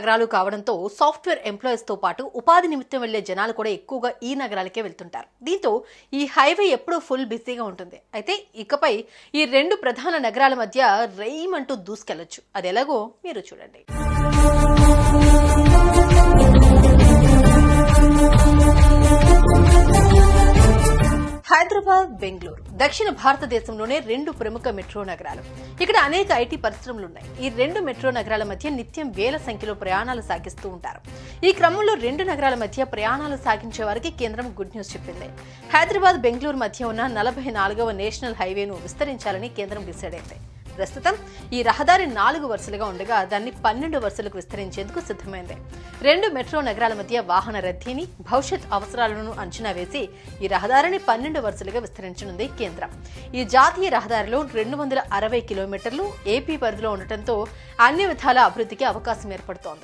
నగరాలు కావడంతో software employees తో పాటు ఉపాధి నిమిత్తం వెళ్లే జనాలు కూడా ఎక్కువగా ఈ నగరాలకే వెళ్తుంటారు. దీంతో ఈ హైవే ఎప్పుడూ ఫుల్ బిజీగా ఉంటుంది. అయితే ఇకపై ఈ రెండు ప్రధాన నగరాల మధ్య రేయమంటూ దూసుకెళ్లొచ్చు. అది ఎలాగో మీరు చూడండి. హైదరాబాద్, బెంగళూరు దక్షిణ భారతదేశంలోనే రెండు ప్రముఖ మెట్రో నగరాలు. ఇక్కడ అనేక ఐటీ పరిశ్రమలు ఉన్నాయి. ఈ రెండు మెట్రో నగరాల మధ్య నిత్యం వేల సంఖ్యలో ప్రయాణాలు సాగిస్తూ ఉంటారు. ఈ క్రమంలో రెండు నగరాల మధ్య ప్రయాణాలు సాగించే వారికి కేంద్రం గుడ్ న్యూస్ చెప్పింది. హైదరాబాద్, బెంగళూరు మధ్య ఉన్న 44వ నేషనల్ హైవేను విస్తరించాలని కేంద్రం డిసైడ్ అయింది. ప్రస్తుతం ఈ రహదారి 4 వరుసలుగా ఉండగా దాన్ని 12 వరుసలకు విస్తరించేందుకు సిద్ధమైంది. రెండు మెట్రో నగరాల మధ్య వాహన రద్దీని, భవిష్యత్ అవసరాలను అంచనా వేసి ఈ రహదారిని 12 వరుసలుగా విస్తరించనుంది కేంద్రం. ఈ జాతీయ రహదారిలో 260 కిలోమీటర్లు ఏపీ పరిధిలో ఉండటంతో అన్ని విధాల అభివృద్ధికి అవకాశం ఏర్పడుతోంది.